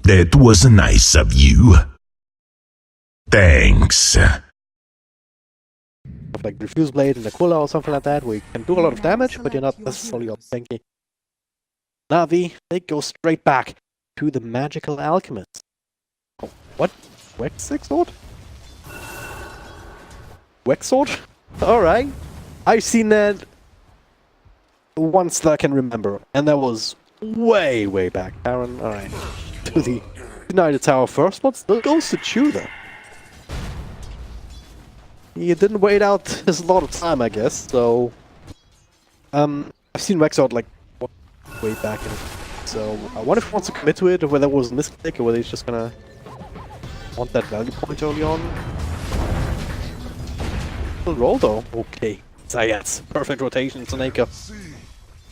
That was nice of you. Thanks. Like Refuse Blade and Aquila or something like that, where you can do a lot of damage, but you're not necessarily all tanky. NaVi, they go straight back to the Magical Alchemist. Oh, what? Wex Sword? Wex Sword? Alright. I've seen that once that I can remember, and that was way, way back. Aaron, alright. To the United Tower first, but still goes to Chew though. He didn't wait out his lot of time, I guess, so... I've seen Wex Sword like way back in it. So I wonder if he wants to commit to it, or whether it was a mistake, or whether he's just gonna want that value point early on. Roll though. Okay. Zayats. Perfect rotation. Saneka.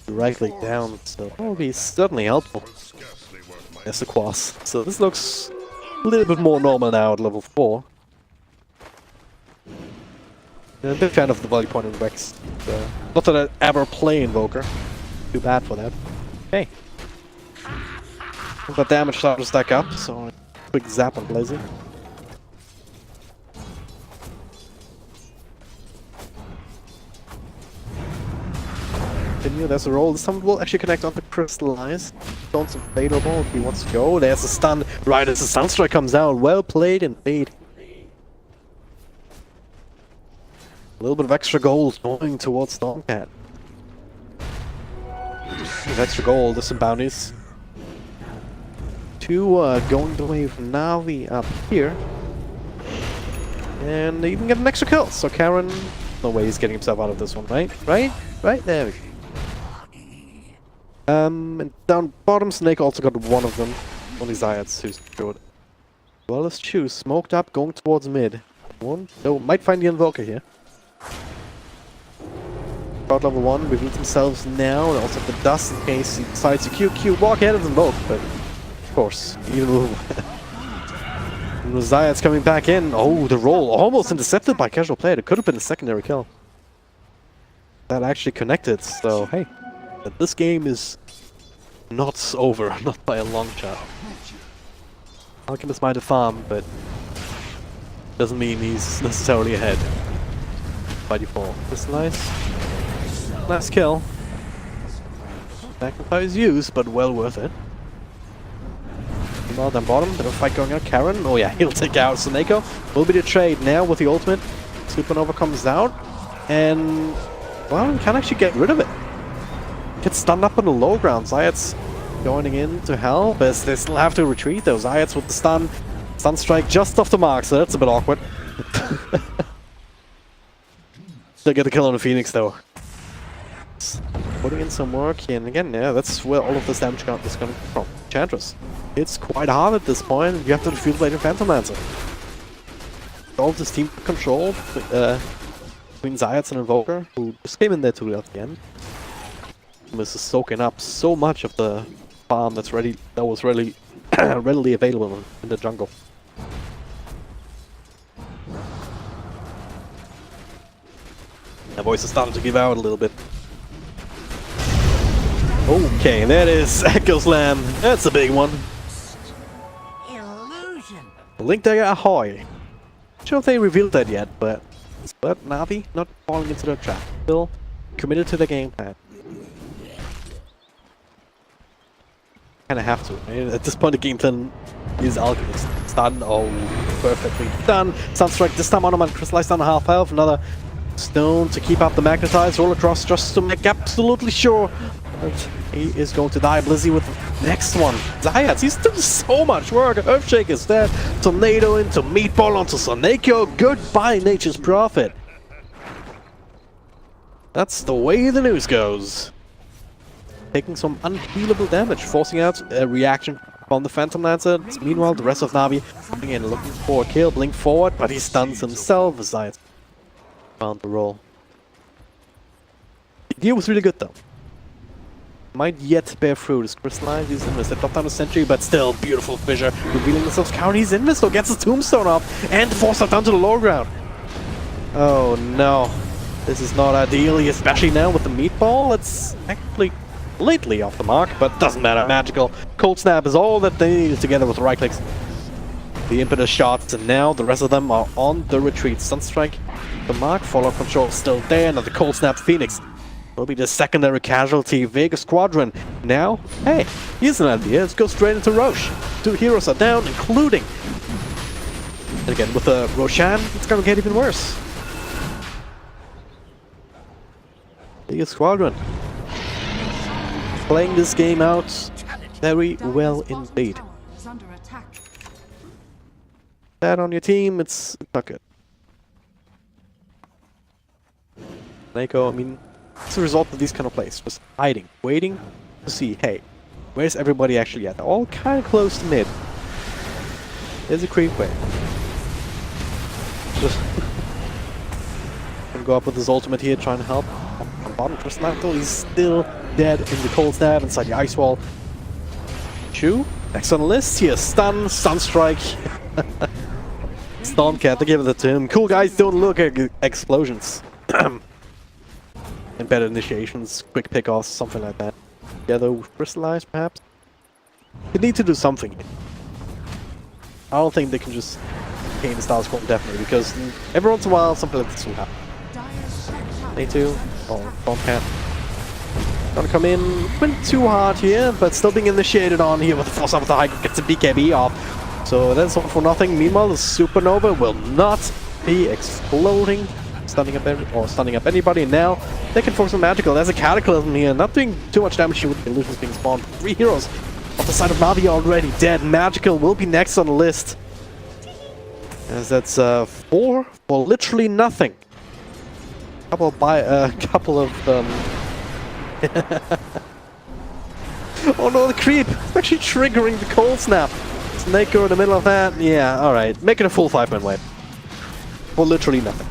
Directly down. So that will be certainly helpful. As a quas. So this looks a little bit more normal now at level 4. I'm a big fan of the value point in Vex. Not that I ever play Invoker. Too bad for that. Okay. But damage started to stack up, so quick zap on Blazing. There's a roll. This time will actually connect onto Crystallize. Stone's available if he wants to go. There's a stun right as the Sunstrike comes out. Well played and paid. A little bit of extra gold going towards Stormcat. With extra gold, there's some bounties. Two going the way of NaVi up here. And they even get an extra kill. So Karen, no way he's getting himself out of this one, right? Right? There we go. And down bottom, Snake also got one of them. Only Zayats who's good. Well, let's choose. Smoked up, going towards mid. One, so might find the Invoker here. Crowd level 1, reveal themselves now, and also the dust in case he decides to QQ, walk ahead of them both, but of course, even with Zayats coming back in, oh, the roll, almost intercepted by casual play, it could have been a secondary kill. That actually connected, so hey, this game is not over, not by a long shot. Alchemist might have farmed, but doesn't mean he's necessarily ahead by default. This nice. Nice kill. Sacrifice used, but well worth it. Meanwhile, down bottom, bit of a fight going on. Karen, oh yeah, he'll take out Saneko. Will be the trade now with the ultimate. Supernova comes out, and well, he can actually get rid of it. Gets stunned up on the low ground. Zayats going into hell, but they still have to retreat though. Zayats with the stun strike just off the mark, so that's a bit awkward. Still get the kill on the Phoenix though. Putting in some work, and again, yeah, that's where all of this damage is coming from. Enchantress. It's quite hard at this point. You have to defeat Blade and Phantom Lancer. All of this team control between Zayats and Invoker, who just came in there too at the end. This is soaking up so much of the farm that was readily available in the jungle. My voice is starting to give out a little bit. Okay, that is Echo Slam. That's a big one. Illusion. Link Dagger Ahoy. Not sure if they revealed that yet, but NaVi not falling into the trap. Still committed to the game plan. Kinda have to. Right? At this point, the game plan is Alchemist. Stun. Oh, perfectly done. Sunstrike this time on him and Crystallized down to half health. Another stone to keep up the magnetize. Roll across just to make absolutely sure that he is going to die. Blizzy with the next one. Zayats, he's doing so much work. Earthshake is dead. Tornado into Meatball onto Sonekyo. Goodbye, Nature's Prophet. That's the way the news goes. Taking some unhealable damage, forcing out a reaction from the Phantom Lancer. Meanwhile, the rest of NaVi coming in looking for a kill. Blink forward, but he stuns himself. Zayats found the roll. The deal was really good though. Might yet bear fruit. Is Crystalline? He's Invis. They dropped down a sentry, but still beautiful fissure. Revealing themselves. County's Invis though gets his tombstone off and forced up down to the lower ground. Oh no. This is not ideal, especially now with the meatball. Let's actually completely off the mark, but doesn't matter. Magical. Cold Snap is all that they needed together with the right clicks. The impetus shots, and now the rest of them are on the retreat. Sunstrike, the mark, follow-up control still there, and the Cold Snap Phoenix will be the secondary casualty. Vega Squadron now, hey, here's an idea. Let's go straight into Roche. 2 heroes are down, including, and again with the Roshan, it's gonna get even worse. Vega Squadron playing this game out very well indeed. That on your team, it's not good. Neko, I mean, it's a result of these kind of plays. Just hiding, waiting to see, hey, where's everybody actually at? They're all kind of close to mid. There's a creep wave. Just gonna go up with his ultimate here, trying to help. On bottom for Snapple, he's still dead in the cold stab inside the ice wall. Chu, next on the list here, stun, Sunstrike. Stormcat, they give it to him. Cool guys don't look at explosions. Embedded initiations, quick pickoffs, something like that. Together with crystallize, perhaps. They need to do something. I don't think they can just gain the status quo indefinitely, because every once in a while something like this will happen. They too. Oh, Stormcat. Gonna come in, went too hard here, but still being initiated on here with the force of the high, gets a BKB off. So that's all for nothing. Meanwhile, the Supernova will not be exploding, stunning up anybody. Now they can focus on magical. There's a Cataclysm here, not doing too much damage with the illusions being spawned. 3 heroes off the side of NaVi already dead. Magical will be next on the list, as that's 4 for literally nothing. Couple of oh no, the creep! It's actually triggering the cold snap. Snake in the middle of that. Yeah, alright. Make it a full 5-man wave. For literally nothing.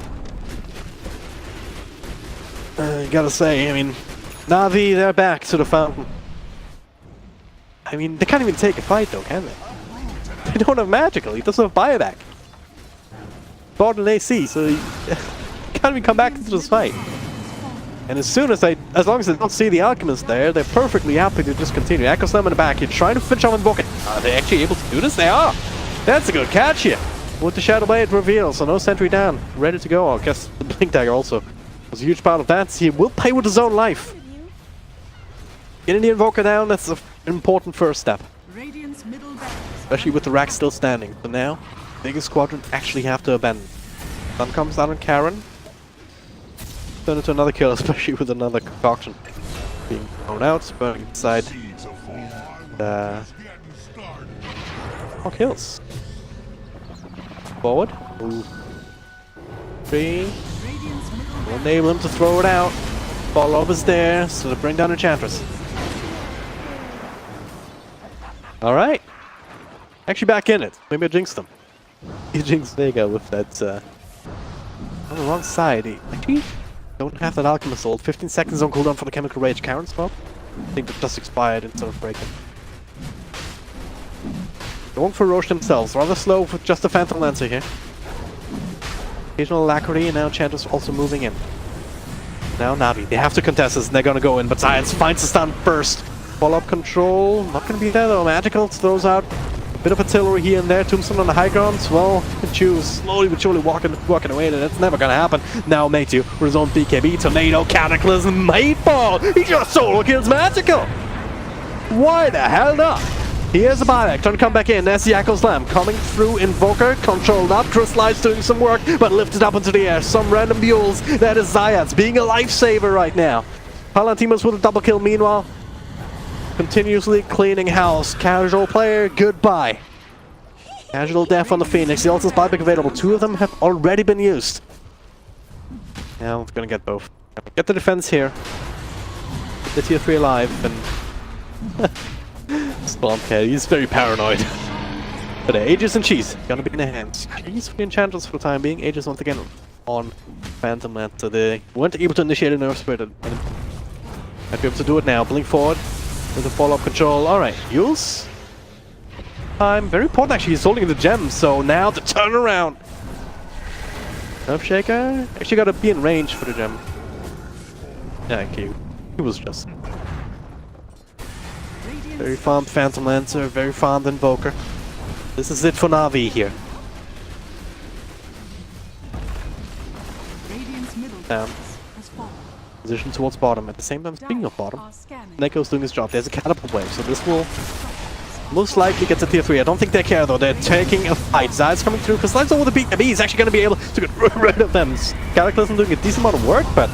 Gotta say, I mean, NaVi, they're back to the fountain. I mean, they can't even take a fight though, can they? They don't have magical, he doesn't have buyback. Bought an AC, so he can't even come back into this fight. And as long as they don't see the Alchemist there, they're perfectly happy to just continue. Echo Slam in the back here, trying to finish off Invoker. Are they actually able to do this? They are! That's a good catch here! With the Shadow Blade reveal, so no sentry down. Ready to go. I guess the Blink Dagger also was a huge part of that. He will pay with his own life. Getting the Invoker down, that's an important first step. Especially with the rack still standing. But now, Vega Squadron actually have to abandon. Sun comes down on Karen. Turn into another kill, especially with another concoction being thrown out, burning inside. More kills. Forward. Ooh. 3. Will enable him to throw it out. Follow-up is there, so to bring down Enchantress. Alright. Actually back in it. Maybe I jinxed them. He jinxed Vega with that on the wrong side. Actually, don't have that Alchemist ult. 15 seconds on cooldown for the Chemical Rage. Karen spot. I think that just expired instead of breaking. Going for Roche themselves. Rather slow with just a Phantom Lancer here. Occasional Alacrity, and now Enchantress also moving in. Now NaVi. They have to contest this and they're gonna go in, but Science finds the stun first. Follow-up control. Not gonna be there though. Magical throws out a bit of artillery here and there. Tombstone on the high ground. Well, you can choose. Slowly but surely walking away, and it's never gonna happen. Now Maytu with his own BKB. Tornado, Cataclysm, Mayfall! He just solo kills Magical! Why the hell not? Here's a buyback, trying to come back in. There's the Echo Slam coming through. Invoker, controlled up. Crystallize doing some work, but lifted up into the air. Some random mules. That is Zayats being a lifesaver right now. Palantimos with a double kill meanwhile. Continuously cleaning house. Casual player, goodbye. Casual death on the Phoenix. The Ultimate buyback available. 2 of them have already been used. Now we're gonna get both. Get the defense here. The tier 3 alive and Stormcat, he's very paranoid. But Aegis and Cheese gonna be in their hands. Cheese for the Enchantress for the time being. Aegis once again on Phantom Lancer. They weren't able to initiate a Nerf Spirit. Might be able to do it now. Blink forward with a follow-up control. Alright, Yules. Very important actually. He's holding the gem, so now the turnaround. Nerf Shaker actually gotta be in range for the gem. Yeah, okay. He was just Very farmed Phantom Lancer, very farmed Invoker. This is it for NaVi here. Position towards bottom. At the same time, speaking of bottom, Neko's doing his job. There's a catapult wave, so this will most likely get to tier 3. I don't think they care though. They're taking a fight. Zay's coming through because Zay's over the peak. He's actually going to be able to get rid of them. Cataclysm doing a decent amount of work, but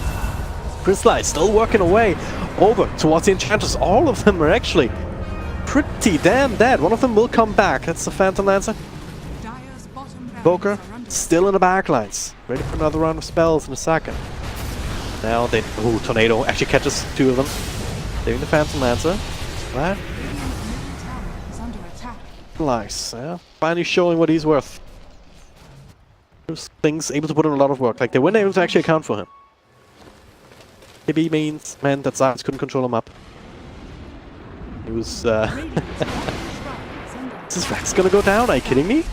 Crystallize still working away over towards the Enchantress. All of them are actually pretty damn dead. One of them will come back. That's the Phantom Lancer. Boker still in the backlines. Ready for another round of spells in a second. Now they... Ooh, Tornado actually catches 2 of them. Saving the Phantom Lancer. Right. Nice. Yeah. Finally showing what he's worth. Those things able to put in a lot of work. Like, they weren't able to actually account for him. Maybe meant that Zayas couldn't control him up. He was... Is this Rex gonna go down? Are you kidding me?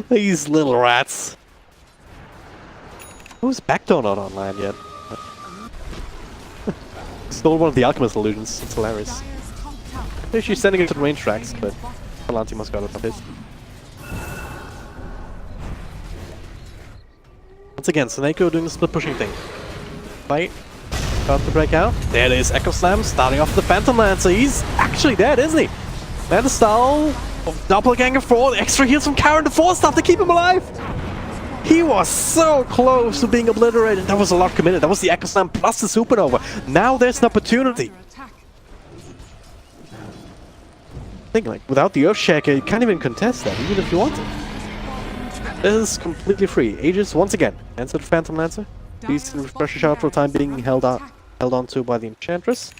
These little rats. Who's Backdoor not online yet? Stole one of the Alchemist illusions. It's hilarious. Maybe she's sending it to the range tracks, but Palanti must got it of his. Once again, Seneko doing the split pushing thing. Fight. About to break out. There it is. Echo Slam starting off the Phantom Lancer. He's actually dead, isn't he? Manastyle of Doppelganger 4. Extra heals from Karen the 4-star to keep him alive. He was so close to being obliterated. That was a lot committed. That was the Echo Slam plus the Supernova. Now there's an opportunity. I think, like, without the Earthshaker, you can't even contest that, even if you want to. This is completely free. Aegis, once again, answer the Phantom Lancer. He's in refresher shot for the time being held on to by the Enchantress.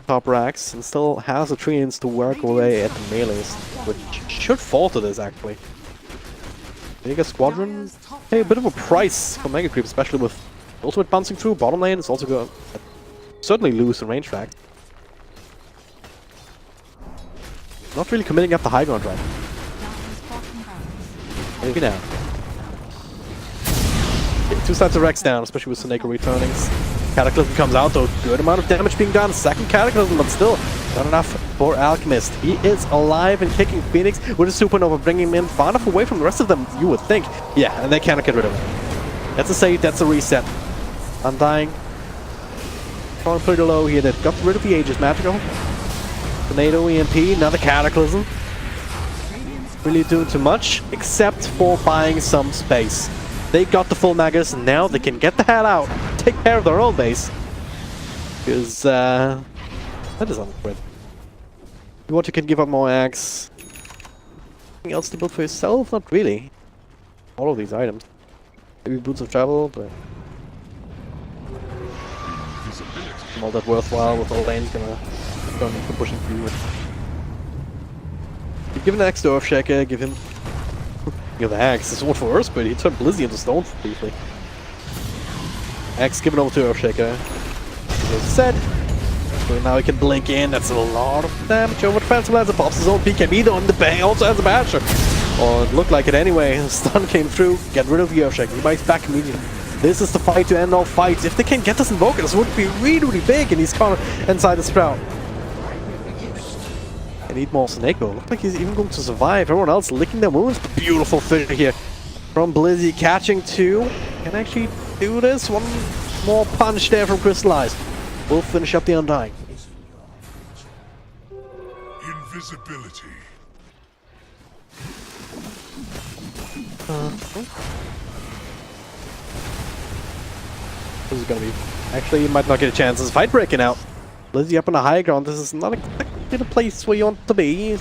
Top racks, and still has the treants to work away at the melees, which should fall to this actually. Mega Squadron, hey, a bit of a price for Mega Creep, especially with Ultimate bouncing through. Bottom lane is also going to certainly lose in range track. Not really committing up the high ground right. Maybe now. Okay, 2 sides of Rex down, especially with Seneko returning. Cataclysm comes out though, good amount of damage being done. Second Cataclysm, but still not enough for Alchemist. He is alive and kicking Phoenix with a Supernova, bringing him in far enough away from the rest of them, you would think. Yeah, and they cannot get rid of him. That's a save, that's a reset. Undying. Falling pretty low here. They've got rid of the Aegis Magical. Tornado, EMP, another Cataclysm. Really doing too much, except for buying some space. They got the full Magus, and now they can get the hell out, take care of their own base. Because, that is unquit. You want, you can give up more Axe. Anything else to build for yourself? Not really. All of these items. Maybe Boots of Travel, but... all that worthwhile with all lanes gonna keep pushing through. Give an axe to Earthshaker, give him the axe. This is one for Earth, but he turned Blizzy into stone briefly. Axe given over to Earthshaker. As I said, so now he can blink in. That's a lot of damage over to Phantom Lancer. Pops his own BKB though in the bang. Also has a Basher. Or it looked like it anyway. The stun came through. Get rid of the Earthshaker. He bites back immediately. This is the fight to end all fights. If they can get this Invoker, this would be really, really big. And he's caught inside the Sprout. They need more Seneko. Looks like he's even going to survive. Everyone else licking their wounds. Beautiful figure here from Blizzy, catching 2. Can actually do this. One more punch there from Crystallize. We'll finish up the Undying. Invisibility. This is gonna be... Actually, you might not get a chance. There's a fight breaking out. Blizzy up on the high ground. This is not exactly the place where you want to be,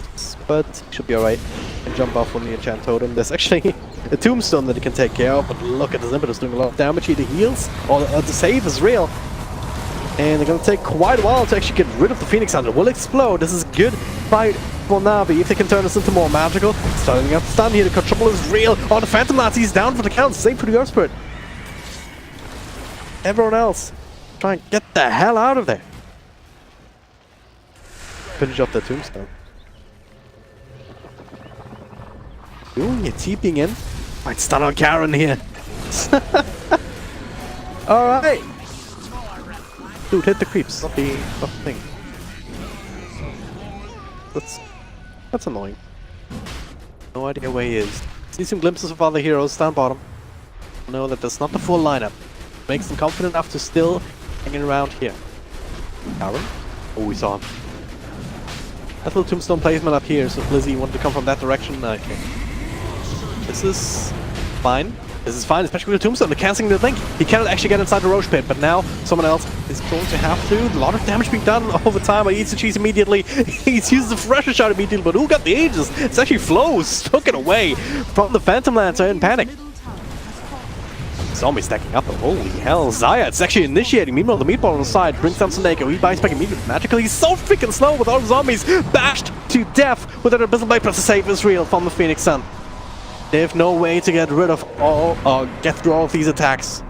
but he should be alright. And jump off on the enchant totem. There's actually a tombstone that he can take care of, but look at this impetus doing a lot of damage here. The heals, or the save is real. And they're gonna take quite a while to actually get rid of the Phoenix Hunter. Will explode. This is a good fight for NaVi if they can turn this into more magical. Starting out the stun here. The control is real. Oh, the Phantom Lancer, he's down for the count. Same for the Earth Spirit. Everyone else, try and get the hell out of there. Finish up the tombstone. Ooh, you're TPing in. Might stun on Karen here. Alright. Dude, hit the creeps, not the thing. That's annoying. No idea where he is. See some glimpses of other heroes down bottom. Know that that's not the full lineup. Makes them confident enough to still hanging around here. Aaron? Oh, we saw him. That little tombstone placement up here, so if Lizzie wanted to come from that direction, okay. This is fine. This is fine, especially with the tombstone. They're cancelling the link. He cannot actually get inside the Roche pit, but now someone else is going to have to. A lot of damage being done over time by Eats the Cheese immediately. He's used the Fresher Shot immediately, but who got the Aegis? It's actually Flows. Took it away from the Phantom Lancer in panic. Zombie stacking up. Holy hell. Zayat's actually initiating. Meanwhile, the meatball on the side brings down Suneko. He buys back immediately. Magically, he's so freaking slow with all the zombies bashed to death with an Abyssal Blade, plus the save is real from the Phoenix Sun. They have no way to get rid of all, get through all of these attacks.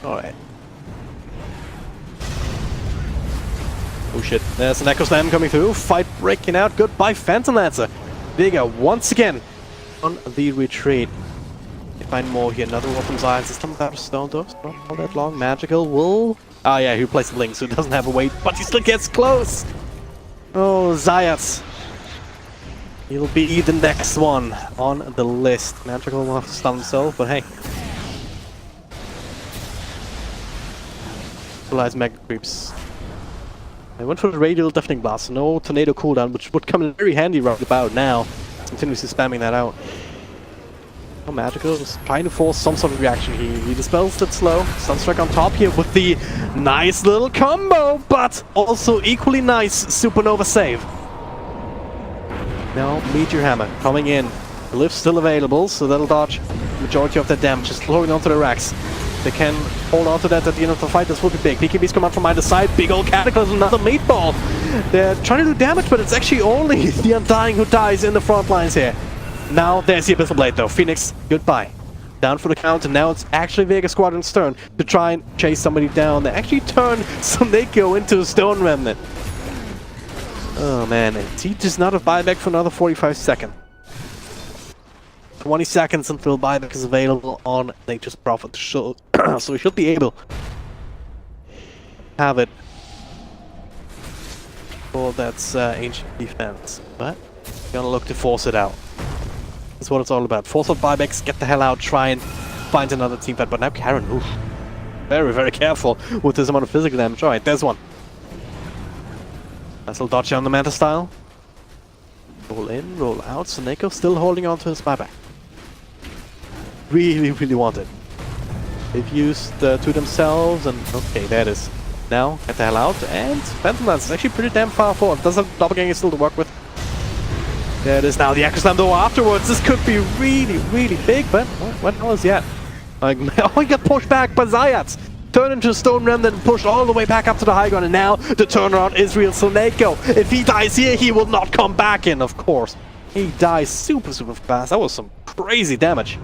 Alright. Oh shit, there's an Echo Slam coming through. Fight breaking out. Goodbye, Phantom Lancer. Vega once again on the retreat. They find more here. Another one from Zion. System without a stone though. Not all that long. Magical will. Ah, yeah, he replaced the link, so he doesn't have a weight, but he still gets close. Oh, Zayat. He'll be the next one on the list. Magical will have to stun himself, but hey. Utilize Mega Creeps. I went for the Radial Deafening Blast, no Tornado cooldown, which would come in very handy right about now. Continuously spamming that out. Oh, Magical is trying to force some sort of reaction. He dispels it slow. Sunstrike on top here with the nice little combo, but also equally nice Supernova save. Now, Meteor Hammer coming in. The lift's still available, so that'll dodge the majority of that damage. Just holding onto the racks. They can hold on to that at the end of the fight. This will be big. BKBs come out from either side. Big old Cataclysm, another meatball. They're trying to do damage, but it's actually only the Undying who dies in the front lines here. Now there's the Abyssal Blade though. Phoenix, goodbye. Down for the count, and now it's actually Vega Squadron's turn to try and chase somebody down. They actually turn Suneko into a Stone Remnant. Oh man, and he does not have buyback for another 45 seconds. 20 seconds until buyback is available on Nature's Prophet. So we should be able to have it for that ancient defense. But we're gonna look to force it out. That's what it's all about. Force out buybacks, get the hell out, try and find another team fight. But now Karen, oof, very, very careful with this amount of physical damage. Alright, there's one. Nice little dodge on the Manta style. Roll in, roll out. Suneko still holding on to his buyback. Really, really want it. They've used to themselves, and okay, there it is. Now, get the hell out, and Phantom Lance is actually pretty damn far forward. Does have Doppelganger still to work with. There it is now, the Echo Slam though afterwards. This could be really, really big, but what hell is yet? Like, oh, he got pushed back by Zayat. Turned into a Stone Remnant and pushed all the way back up to the high ground, and now the turnaround is real. Suneko, if he dies here, he will not come back in, of course. He dies super, super fast. That was some crazy damage.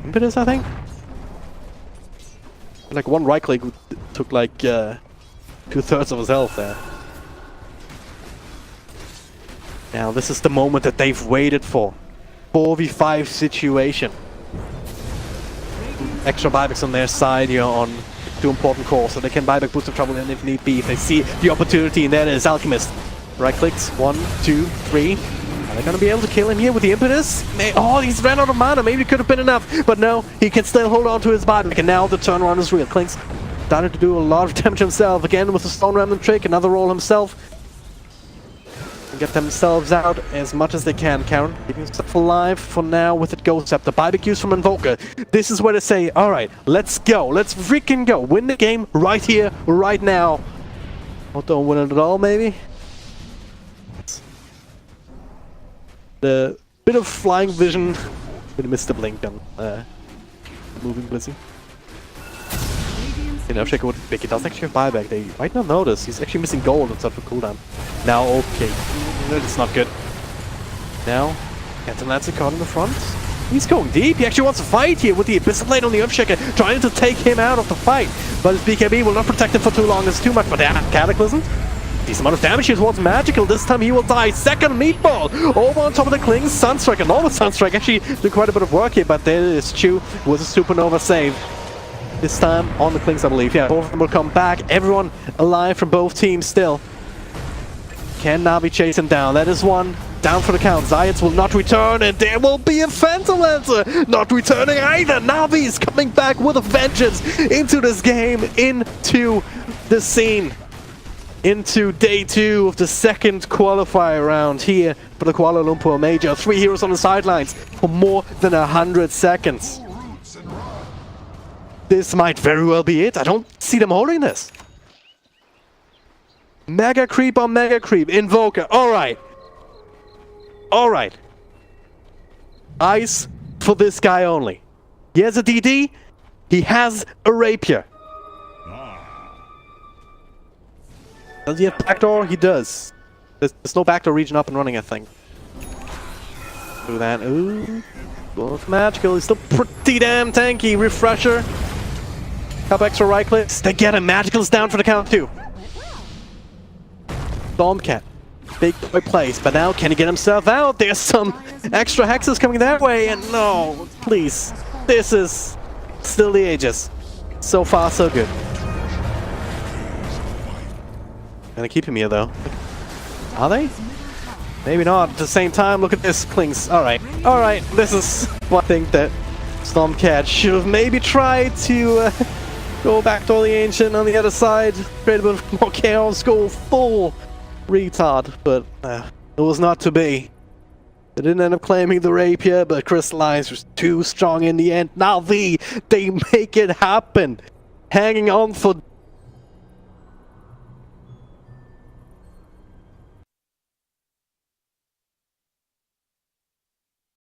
Impetus, I think? Like one right click took like 2/3 of his health there. Now this is the moment that they've waited for. 4v5 situation. Extra buybacks on their side here on 2 important cores, so they can buyback Boost of Trouble in if need be, if they see the opportunity, and there it is, Alchemist. Right clicks, 1, 2, 3. Are they going to be able to kill him here with the Impetus? Oh, he's ran out of mana, maybe it could have been enough, but no, he can still hold on to his buyback, and now the turnaround is real. Clinks started to do a lot of damage himself, again with the Stone Remnant trick, another roll himself. Get themselves out as much as they can. Karen keeping himself alive for now with it Ghost Scepter. Buyback use from Invoker. This is where they say, alright, let's go. Let's freaking go. Win the game right here, right now. Or don't win it at all, maybe? The bit of flying vision. Gonna miss the blink on moving Blizzy. You know, check out big. He doesn't actually have buyback. They might not notice. He's actually missing gold instead of a cooldown. Now, okay. It's not good. Now, Phantom Lancer caught in the front. He's going deep. He actually wants to fight here with the Abyssal Blade on the Earthshaker, trying to take him out of the fight. But his BKB will not protect him for too long. It's too much. But Cataclysm Decent amount of damage here towards Magical. This time he will die. Second meatball over on top of the Klings. Sunstrike, a normal Sunstrike, actually did quite a bit of work here, but there is Chu with a supernova save. This time on the Klings, I believe. Yeah, both of them will come back. Everyone alive from both teams still. Can NaVi chase him down? That is one down for the count. Zayats will not return, and there will be a Phantom Lancer not returning either. NaVi is coming back with a vengeance into this game, into the scene. Into day 2 of the second qualifier round here for the Kuala Lumpur Major. 3 heroes on the sidelines for more than 100 seconds. This might very well be it. I don't see them holding this. Mega creep on mega creep. Invoker. Alright. Alright. Eyes for this guy only. He has a DD. He has a rapier. Does he have backdoor? He does. There's no backdoor region up and running, I think. Do that. Ooh. Both magical. He's still pretty damn tanky. Refresher. Couple extra right clicks. They get him. Magical's down for the count too. Stormcat. Big boy place. But now can he get himself out? There's some extra hexes coming that way. And no, please. This is still the Aegis. So far, so good. Gonna keep him here though. Are they? Maybe not. At the same time, look at this, Klings. Alright. Alright, this is one thing that Stormcat should have maybe tried to go back to the Ancient on the other side. Create a bit of more chaos, go full retard. But it was not to be. They didn't end up claiming the rapier, but Crystallize was too strong in the end. NaVi, they make it happen. Hanging on for